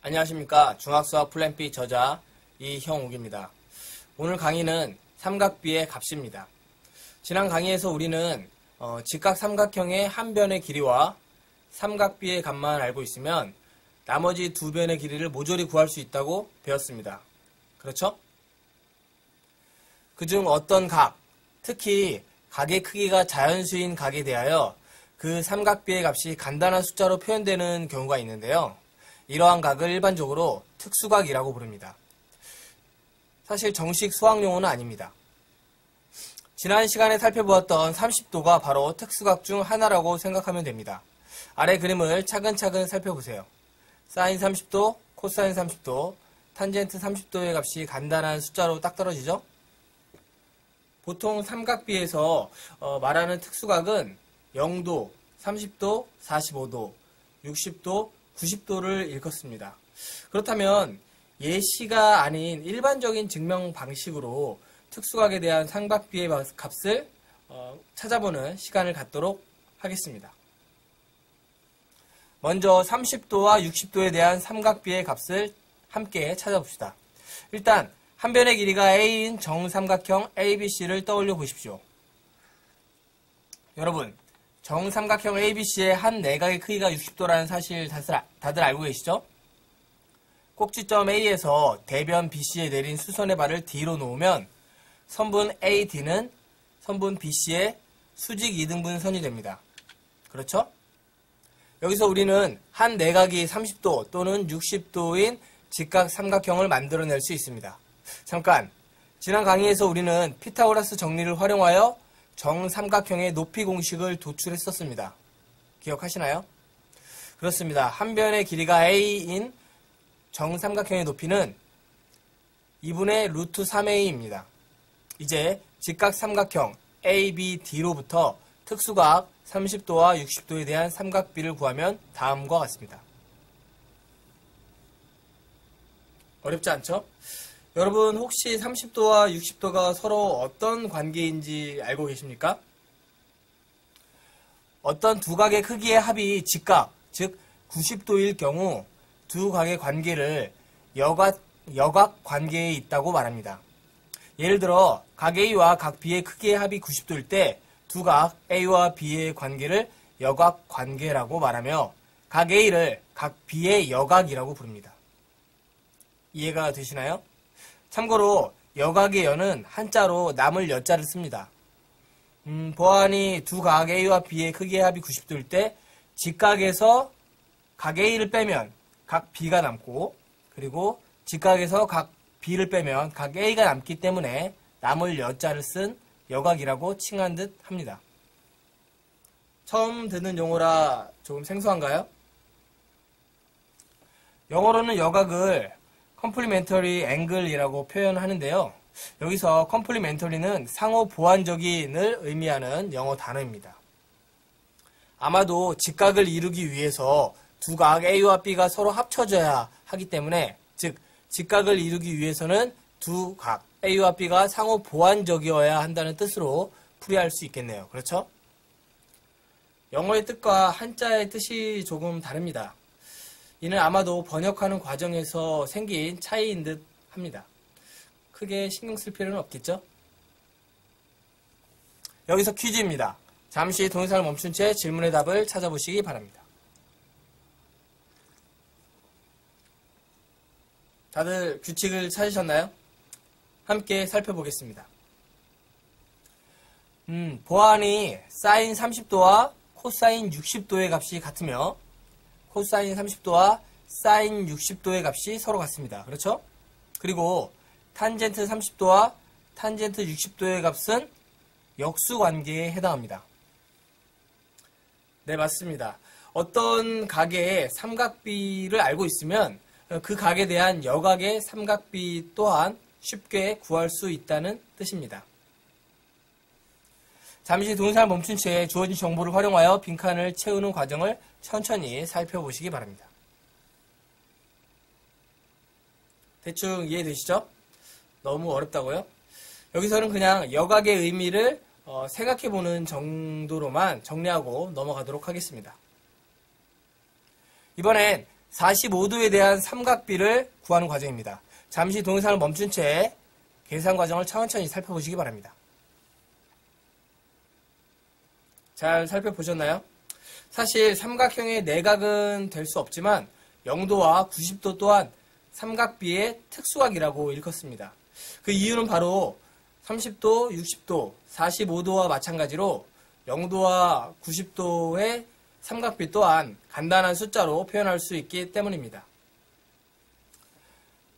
안녕하십니까. 중학수학 플랜 B 저자 이형욱입니다. 오늘 강의는 삼각비의 값입니다. 지난 강의에서 우리는 직각 삼각형의 한 변의 길이와 삼각비의 값만 알고 있으면 나머지 두 변의 길이를 모조리 구할 수 있다고 배웠습니다. 그렇죠? 그중 어떤 각, 특히 각의 크기가 자연수인 각에 대하여 그 삼각비의 값이 간단한 숫자로 표현되는 경우가 있는데요. 이러한 각을 일반적으로 특수각이라고 부릅니다. 사실 정식 수학용어는 아닙니다. 지난 시간에 살펴보았던 30도가 바로 특수각 중 하나라고 생각하면 됩니다. 아래 그림을 차근차근 살펴보세요. 사인 30도, 코사인 30도, 탄젠트 30도의 값이 간단한 숫자로 딱 떨어지죠? 보통 삼각비에서 말하는 특수각은 0도, 30도, 45도, 60도, 90도를 일컫습니다. 그렇다면 예시가 아닌 일반적인 증명 방식으로 특수각에 대한 삼각비의 값을 찾아보는 시간을 갖도록 하겠습니다. 먼저 30도와 60도에 대한 삼각비의 값을 함께 찾아봅시다. 일단 한 변의 길이가 A인 정삼각형 ABC를 떠올려 보십시오. 여러분, 정삼각형 ABC의 한 내각의 크기가 60도라는 사실 다들 알고 계시죠? 꼭지점 A에서 대변 BC에 내린 수선의 발을 D로 놓으면 선분 AD는 선분 BC의 수직 이등분선이 됩니다. 그렇죠? 여기서 우리는 한 내각이 30도 또는 60도인 직각 삼각형을 만들어낼 수 있습니다. 잠깐, 지난 강의에서 우리는 피타고라스 정리를 활용하여 정삼각형의 높이 공식을 도출했었습니다. 기억하시나요? 그렇습니다. 한 변의 길이가 A인 정삼각형의 높이는 2분의 루트 3A입니다. 이제 직각 삼각형 ABD로부터 특수각 30도와 60도에 대한 삼각비를 구하면 다음과 같습니다. 어렵지 않죠? 여러분 혹시 30도와 60도가 서로 어떤 관계인지 알고 계십니까? 어떤 두 각의 크기의 합이 직각, 즉 90도일 경우 두 각의 관계를 여각 관계에 있다고 말합니다. 예를 들어 각 A와 각 B의 크기의 합이 90도일 때 두 각 A와 B의 관계를 여각 관계라고 말하며 각 A를 각 B의 여각이라고 부릅니다. 이해가 되시나요? 참고로 여각의 여는 한자로 남을 여자를 씁니다. 보아하니 두 각 A와 B의 크기의 합이 90도일 때 직각에서 각 A를 빼면 각 B가 남고 그리고 직각에서 각 B를 빼면 각 A가 남기 때문에 남을 여자를 쓴 여각이라고 칭한 듯 합니다. 처음 듣는 용어라 조금 생소한가요? 영어로는 여각을 컴플리멘터리 앵글이라고 표현하는데요. 여기서 컴플리멘터리는 상호 보완적인을 의미하는 영어 단어입니다. 아마도 직각을 이루기 위해서 두 각 A와 B가 서로 합쳐져야 하기 때문에 즉 직각을 이루기 위해서는 두 각 A와 B가 상호 보완적이어야 한다는 뜻으로 풀이할 수 있겠네요. 그렇죠? 영어의 뜻과 한자의 뜻이 조금 다릅니다. 이는 아마도 번역하는 과정에서 생긴 차이인 듯 합니다. 크게 신경 쓸 필요는 없겠죠? 여기서 퀴즈입니다. 잠시 동영상을 멈춘 채 질문의 답을 찾아보시기 바랍니다. 다들 규칙을 찾으셨나요? 함께 살펴보겠습니다. 보아하니 사인 30도와 코사인 60도의 값이 같으며 코사인 30도와 사인 60도의 값이 서로 같습니다. 그렇죠? 그리고 탄젠트 30도와 탄젠트 60도의 값은 역수관계에 해당합니다. 네, 맞습니다. 어떤 가게의 삼각비를 알고 있으면 그 가게에 대한 여각의 삼각비 또한 쉽게 구할 수 있다는 뜻입니다. 잠시 동영상을 멈춘 채 주어진 정보를 활용하여 빈칸을 채우는 과정을 천천히 살펴보시기 바랍니다. 대충 이해되시죠? 너무 어렵다고요? 여기서는 그냥 여각의 의미를 생각해보는 정도로만 정리하고 넘어가도록 하겠습니다. 이번엔 45도에 대한 삼각비를 구하는 과정입니다. 잠시 동영상을 멈춘 채 계산 과정을 천천히 살펴보시기 바랍니다. 잘 살펴보셨나요? 사실 삼각형의 내각은 될 수 없지만 0도와 90도 또한 삼각비의 특수각이라고 일컫습니다. 그 이유는 바로 30도, 60도, 45도와 마찬가지로 0도와 90도의 삼각비 또한 간단한 숫자로 표현할 수 있기 때문입니다.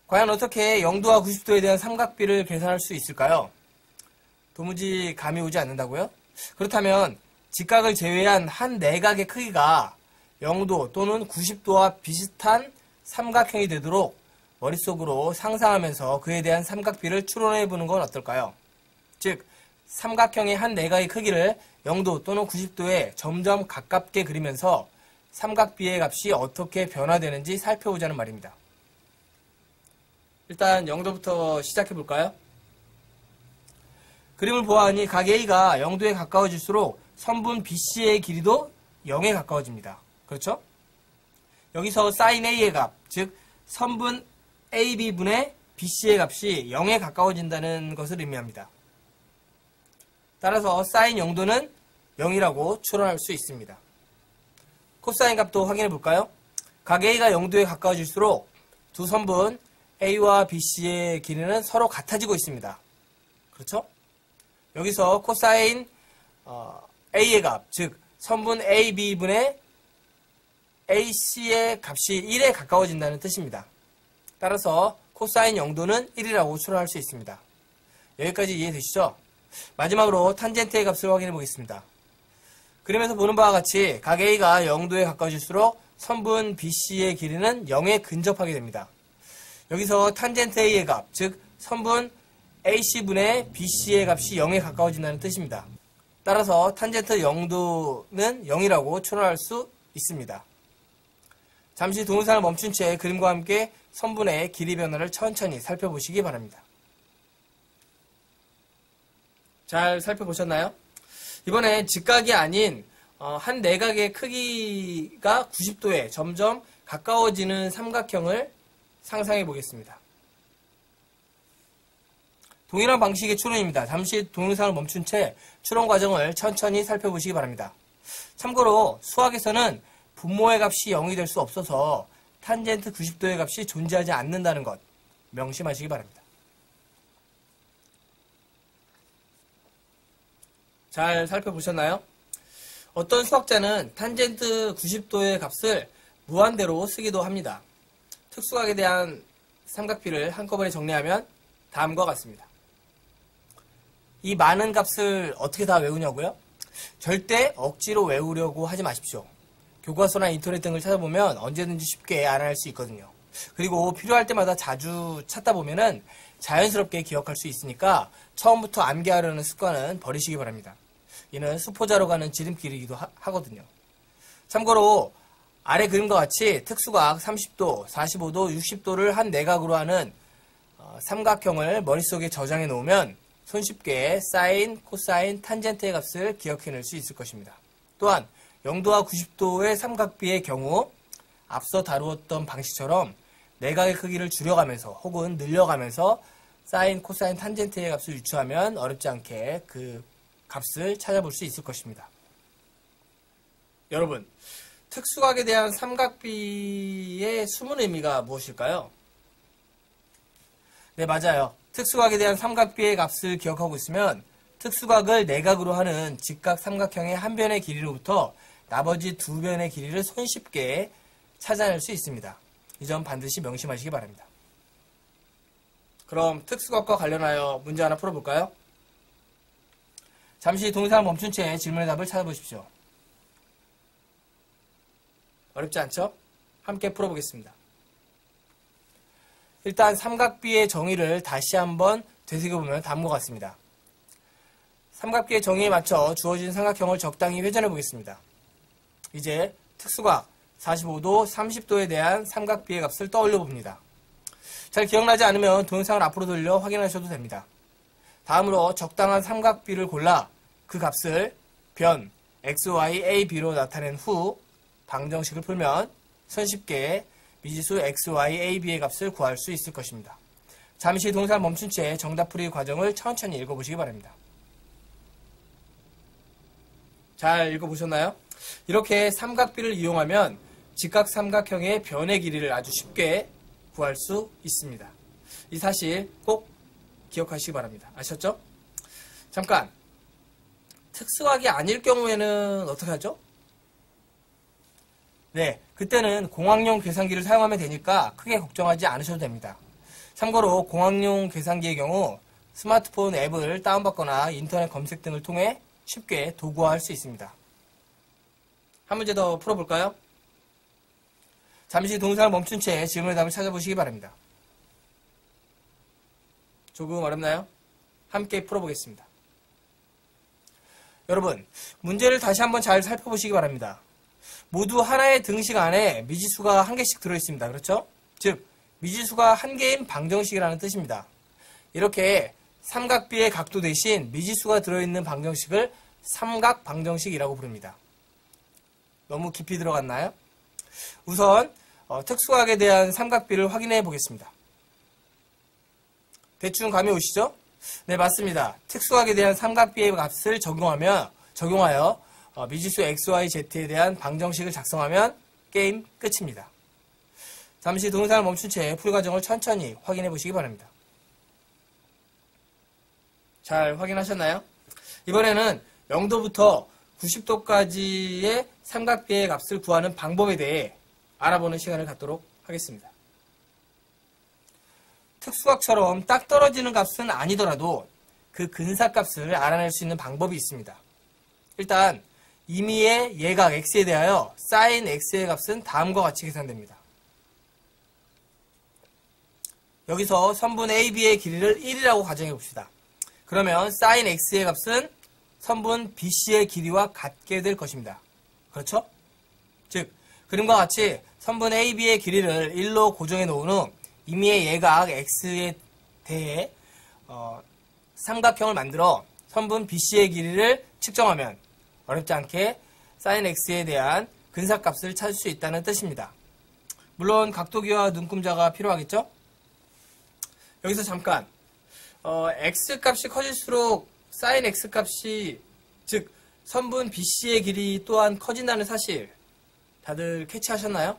과연 어떻게 0도와 90도에 대한 삼각비를 계산할 수 있을까요? 도무지 감이 오지 않는다고요? 그렇다면 직각을 제외한 한 내각의 크기가 0도 또는 90도와 비슷한 삼각형이 되도록 머릿속으로 상상하면서 그에 대한 삼각비를 추론해보는 건 어떨까요? 즉, 삼각형의 한 내각의 크기를 0도 또는 90도에 점점 가깝게 그리면서 삼각비의 값이 어떻게 변화되는지 살펴보자는 말입니다. 일단 0도부터 시작해볼까요? 그림을 보아하니 각 A가 0도에 가까워질수록 선분 BC의 길이도 0에 가까워집니다. 그렇죠? 여기서 sin A의 값, 즉 선분 AB분의 BC의 값이 0에 가까워진다는 것을 의미합니다. 따라서 sin 0도는 0이라고 추론할 수 있습니다. 코사인 값도 확인해 볼까요? 각 A가 0도에 가까워질수록 두 선분 A와 BC의 길이는 서로 같아지고 있습니다. 그렇죠? 여기서 코사인 A의 값, 즉 선분 AB분의 AC의 값이 1에 가까워진다는 뜻입니다. 따라서 코사인 0도는 1이라고 추론할 수 있습니다. 여기까지 이해되시죠? 마지막으로 탄젠트의 값을 확인해 보겠습니다. 그림에서 보는 바와 같이 각 A가 0도에 가까워질수록 선분 BC의 길이는 0에 근접하게 됩니다. 여기서 탄젠트 A의 값, 즉 선분 AC분의 BC의 값이 0에 가까워진다는 뜻입니다. 따라서 탄젠트 0도는 0이라고 추론할 수 있습니다. 잠시 동영상을 멈춘 채 그림과 함께 선분의 길이 변화를 천천히 살펴보시기 바랍니다. 잘 살펴보셨나요? 이번엔 직각이 아닌 한 내각의 크기가 90도에 점점 가까워지는 삼각형을 상상해 보겠습니다. 동일한 방식의 추론입니다. 잠시 동영상을 멈춘 채 추론 과정을 천천히 살펴보시기 바랍니다. 참고로 수학에서는 분모의 값이 0이 될 수 없어서 탄젠트 90도의 값이 존재하지 않는다는 것 명심하시기 바랍니다. 잘 살펴보셨나요? 어떤 수학자는 탄젠트 90도의 값을 무한대로 쓰기도 합니다. 특수각에 대한 삼각비를 한꺼번에 정리하면 다음과 같습니다. 이 많은 값을 어떻게 다 외우냐고요? 절대 억지로 외우려고 하지 마십시오. 교과서나 인터넷 등을 찾아보면 언제든지 쉽게 알아낼 수 있거든요. 그리고 필요할 때마다 자주 찾다 보면은 자연스럽게 기억할 수 있으니까 처음부터 암기하려는 습관은 버리시기 바랍니다. 이는 수포자로 가는 지름길이기도 하거든요. 참고로 아래 그림과 같이 특수각 30도, 45도, 60도를 한 내각으로 하는 삼각형을 머릿속에 저장해 놓으면 손쉽게 사인, 코사인, 탄젠트의 값을 기억해낼 수 있을 것입니다. 또한 0도와 90도의 삼각비의 경우 앞서 다루었던 방식처럼 내각의 크기를 줄여가면서 혹은 늘려가면서 사인, 코사인, 탄젠트의 값을 유추하면 어렵지 않게 그 값을 찾아볼 수 있을 것입니다. 여러분, 특수각에 대한 삼각비의 숨은 의미가 무엇일까요? 네, 맞아요. 특수각에 대한 삼각비의 값을 기억하고 있으면 특수각을 내각으로 하는 직각 삼각형의 한 변의 길이로부터 나머지 두 변의 길이를 손쉽게 찾아낼 수 있습니다. 이 점 반드시 명심하시기 바랍니다. 그럼 특수각과 관련하여 문제 하나 풀어볼까요? 잠시 동영상을 멈춘 채 질문의 답을 찾아보십시오. 어렵지 않죠? 함께 풀어보겠습니다. 일단 삼각비의 정의를 다시 한번 되새겨보면 다음과 같습니다. 삼각비의 정의에 맞춰 주어진 삼각형을 적당히 회전해 보겠습니다. 이제 특수각 45도, 30도에 대한 삼각비의 값을 떠올려 봅니다. 잘 기억나지 않으면 동영상을 앞으로 돌려 확인하셔도 됩니다. 다음으로 적당한 삼각비를 골라 그 값을 변 xy, a, b로 나타낸 후 방정식을 풀면 손쉽게 미지수 xy, a, b의 값을 구할 수 있을 것입니다. 잠시 동영상을 멈춘 채 정답 풀이 과정을 천천히 읽어보시기 바랍니다. 잘 읽어보셨나요? 이렇게 삼각비를 이용하면 직각삼각형의 변의 길이를 아주 쉽게 구할 수 있습니다. 이 사실 꼭 기억하시기 바랍니다. 아셨죠? 잠깐, 특수각이 아닐 경우에는 어떻게 하죠? 네, 그때는 공학용 계산기를 사용하면 되니까 크게 걱정하지 않으셔도 됩니다. 참고로 공학용 계산기의 경우 스마트폰 앱을 다운받거나 인터넷 검색 등을 통해 쉽게 도구화할 수 있습니다. 한 문제 더 풀어볼까요? 잠시 동영상을 멈춘 채 질문의 답을 찾아보시기 바랍니다. 조금 어렵나요? 함께 풀어보겠습니다. 여러분, 문제를 다시 한번 잘 살펴보시기 바랍니다. 모두 하나의 등식 안에 미지수가 한 개씩 들어있습니다. 그렇죠? 즉, 미지수가 한 개인 방정식이라는 뜻입니다. 이렇게 삼각비의 각도 대신 미지수가 들어있는 방정식을 삼각방정식이라고 부릅니다. 너무 깊이 들어갔나요? 우선 특수각에 대한 삼각비를 확인해 보겠습니다. 대충 감이 오시죠? 네, 맞습니다. 특수각에 대한 삼각비의 값을 적용하여 미지수 xy, z에 대한 방정식을 작성하면 게임 끝입니다. 잠시 동영상을 멈춘 채 풀이 과정을 천천히 확인해 보시기 바랍니다. 잘 확인하셨나요? 이번에는 0도부터 90도까지의 삼각비의 값을 구하는 방법에 대해 알아보는 시간을 갖도록 하겠습니다. 특수각처럼 딱 떨어지는 값은 아니더라도 그 근사값을 알아낼 수 있는 방법이 있습니다. 일단 임의의 예각 x에 대하여 sin x의 값은 다음과 같이 계산됩니다. 여기서 선분 AB의 길이를 1이라고 가정해 봅시다. 그러면 sin x의 값은 선분 BC의 길이와 같게 될 것입니다. 그렇죠? 즉, 그림과 같이 선분 AB의 길이를 1로 고정해 놓은 후 임의의 예각 x에 대해 삼각형을 만들어 선분 BC의 길이를 측정하면 어렵지 않게 sin x에 대한 근사값을 찾을 수 있다는 뜻입니다. 물론 각도기와 눈금자가 필요하겠죠? 여기서 잠깐 x값이 커질수록 sin x값이 즉 선분 BC의 길이 또한 커진다는 사실 다들 캐치하셨나요?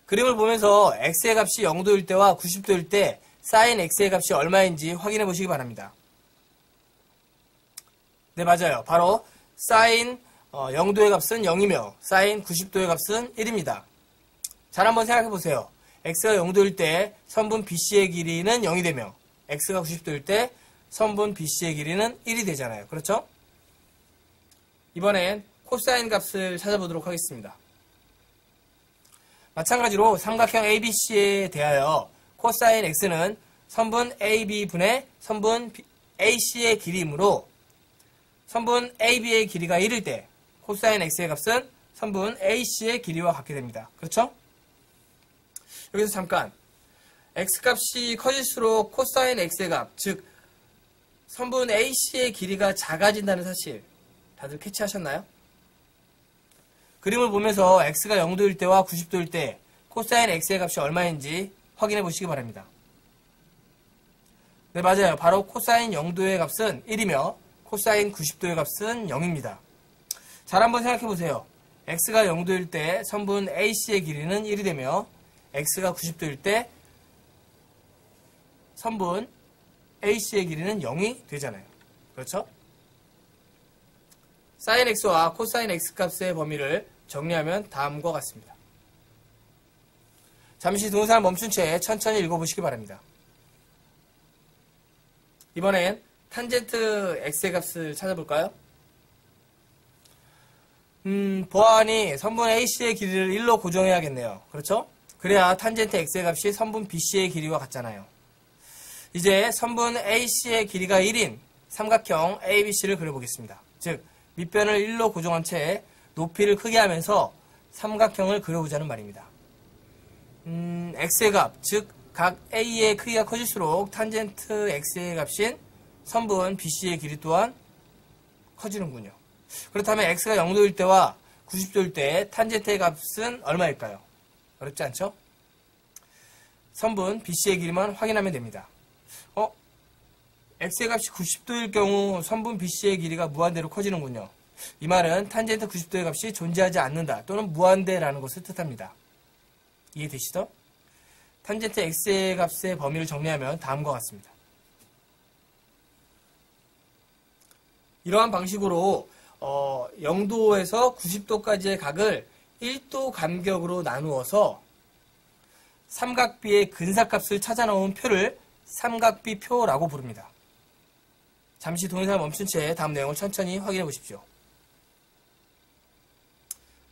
그림을 보면서 x의 값이 0도일 때와 90도일 때 sin x의 값이 얼마인지 확인해 보시기 바랍니다. 네, 맞아요. 바로 sin 0도의 값은 0이며 sin 90도의 값은 1입니다. 잘 한번 생각해 보세요. x가 0도일 때 선분 BC의 길이는 0이 되며 x가 90도일 때 선분 BC의 길이는 1이 되잖아요. 그렇죠? 이번엔 코사인 값을 찾아보도록 하겠습니다. 마찬가지로 삼각형 ABC에 대하여 코사인 x는 선분 AB분의 선분 AC의 길이이므로 선분 AB의 길이가 1일 때 코사인 x의 값은 선분 AC의 길이와 같게 됩니다. 그렇죠? 여기서 잠깐 x값이 커질수록 코사인 x의 값, 즉 선분 AC의 길이가 작아진다는 사실 다들 캐치하셨나요? 그림을 보면서 x가 0도일 때와 90도일 때 코사인 x의 값이 얼마인지 확인해 보시기 바랍니다. 네, 맞아요. 바로 코사인 0도의 값은 1이며 코사인 90도의 값은 0입니다. 잘 한번 생각해 보세요. x가 0도일 때 선분 AC의 길이는 1이 되며 x가 90도일 때 선분 AC의 길이는 0이 되잖아요. 그렇죠? sin x와 코사인 x 값의 범위를 정리하면 다음과 같습니다. 잠시 동영상을 멈춘 채 천천히 읽어보시기 바랍니다. 이번엔 탄젠트 x의 값을 찾아볼까요? 보아하니 선분 AC의 길이를 1로 고정해야겠네요. 그렇죠? 그래야 탄젠트 X의 값이 선분 BC의 길이와 같잖아요. 이제 선분 AC의 길이가 1인 삼각형 ABC를 그려보겠습니다. 즉 밑변을 1로 고정한 채 높이를 크게 하면서 삼각형을 그려보자는 말입니다. X의 값, 즉 각 A의 크기가 커질수록 탄젠트 X의 값인 선분 BC의 길이 또한 커지는군요. 그렇다면 X가 0도일 때와 90도일 때 탄젠트의 값은 얼마일까요? 어렵지 않죠? 선분 BC의 길이만 확인하면 됩니다. X의 값이 90도일 경우 선분 BC의 길이가 무한대로 커지는군요. 이 말은 탄젠트 90도의 값이 존재하지 않는다 또는 무한대라는 것을 뜻합니다. 이해되시죠? 탄젠트 X의 값의 범위를 정리하면 다음과 같습니다. 이러한 방식으로 0도에서 90도까지의 각을 1도 간격으로 나누어서 삼각비의 근사값을 찾아 놓은 표를 삼각비표라고 부릅니다. 잠시 동영상을 멈춘 채 다음 내용을 천천히 확인해 보십시오.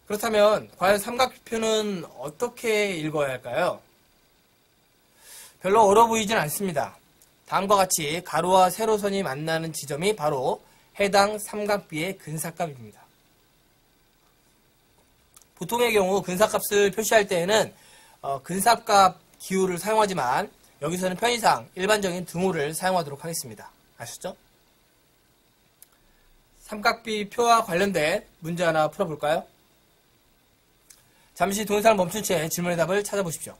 그렇다면 과연 삼각비표는 어떻게 읽어야 할까요? 별로 어려워 보이진 않습니다. 다음과 같이 가로와 세로선이 만나는 지점이 바로 해당 삼각비의 근사값입니다. 보통의 경우 근사값을 표시할 때에는 근사값 기호를 사용하지만 여기서는 편의상 일반적인 등호를 사용하도록 하겠습니다. 아셨죠? 삼각비 표와 관련된 문제 하나 풀어볼까요? 잠시 동영상을 멈춘 채 질문의 답을 찾아보십시오.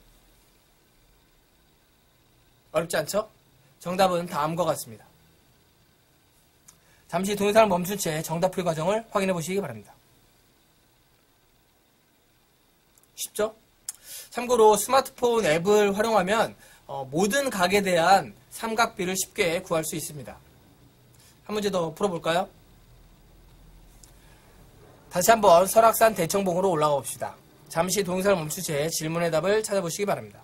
어렵지 않죠? 정답은 다음과 같습니다. 잠시 동영상을 멈춘 채 정답 풀이 과정을 확인해 보시기 바랍니다. 쉽죠? 참고로 스마트폰 앱을 활용하면 모든 각에 대한 삼각비를 쉽게 구할 수 있습니다. 한 문제 더 풀어볼까요? 다시 한번 설악산 대청봉으로 올라가 봅시다. 잠시 동영상을 멈춘 채 질문의 답을 찾아보시기 바랍니다.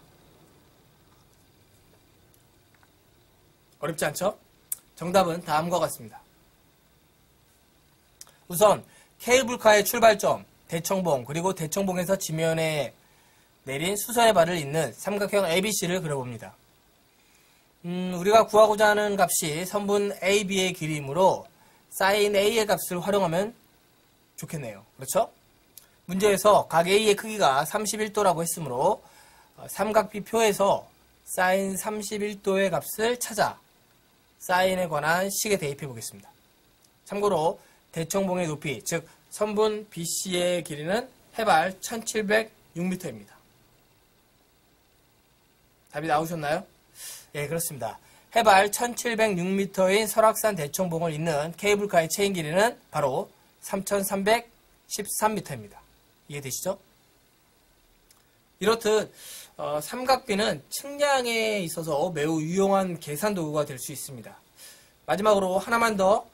어렵지 않죠? 정답은 다음과 같습니다. 우선 케이블카의 출발점, 대청봉, 그리고 대청봉에서 지면에 내린 수선의 발을 잇는 삼각형 ABC를 그려봅니다. 우리가 구하고자 하는 값이 선분 AB의 길이이므로 sin A의 값을 활용하면 좋겠네요. 그렇죠? 문제에서 각 A의 크기가 31도라고 했으므로 삼각비표에서 sin 31도의 값을 찾아 사인에 관한 식에 대입해 보겠습니다. 참고로 대청봉의 높이, 즉 선분 BC의 길이는 해발 1706m입니다. 답이 나오셨나요? 예, 그렇습니다. 해발 1706m인 설악산 대청봉을 잇는 케이블카의 체인 길이는 바로 3313m입니다. 이해되시죠? 이렇듯 삼각비는 측량에 있어서 매우 유용한 계산 도구가 될 수 있습니다. 마지막으로 하나만 더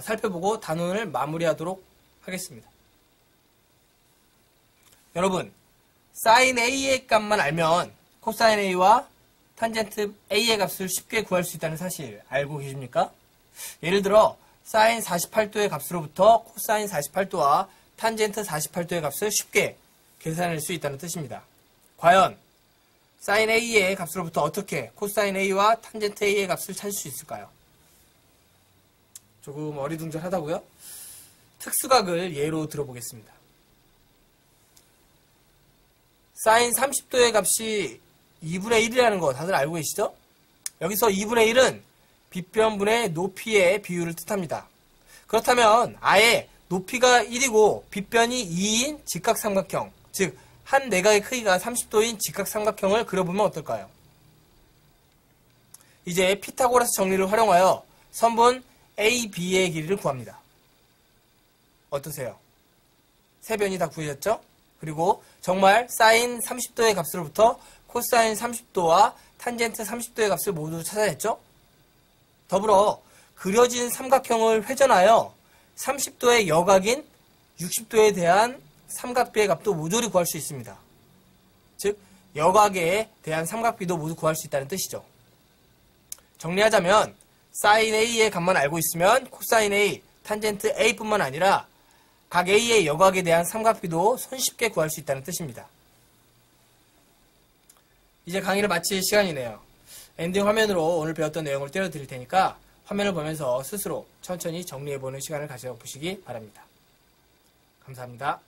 살펴보고 단원을 마무리하도록 하겠습니다. 여러분, sin A의 값만 알면 코사인 A와 탄젠트 A의 값을 쉽게 구할 수 있다는 사실 알고 계십니까? 예를 들어 sin 48도의 값으로부터 코사인 48도와 탄젠트 48도의 값을 쉽게 계산할 수 있다는 뜻입니다. 과연 sin A의 값으로부터 어떻게 코사인 A와 탄젠트 A의 값을 찾을 수 있을까요? 조금 어리둥절하다고요? 특수각을 예로 들어보겠습니다. sin 30도의 값이 2분의 1이라는 거 다들 알고 계시죠? 여기서 2분의 1은 빗변분의 높이의 비율을 뜻합니다. 그렇다면 아예 높이가 1이고 빗변이 2인 직각삼각형, 즉 한 내각의 크기가 30도인 직각삼각형을 그려보면 어떨까요? 이제 피타고라스 정리를 활용하여 선분 AB의 길이를 구합니다. 어떠세요? 세 변이 다 구해졌죠? 그리고 정말 사인 30도의 값으로부터 코사인 30도와 탄젠트 30도의 값을 모두 찾아냈죠? 더불어 그려진 삼각형을 회전하여 30도의 여각인 60도에 대한 삼각비의 값도 모조리 구할 수 있습니다. 즉 여각에 대한 삼각비도 모두 구할 수 있다는 뜻이죠. 정리하자면 sin A의 값만 알고 있으면 코사인 A, 탄젠트 A뿐만 아니라 각 A의 여각에 대한 삼각비도 손쉽게 구할 수 있다는 뜻입니다. 이제 강의를 마칠 시간이네요. 엔딩 화면으로 오늘 배웠던 내용을 띄워드릴 테니까 화면을 보면서 스스로 천천히 정리해보는 시간을 가져보시기 바랍니다. 감사합니다.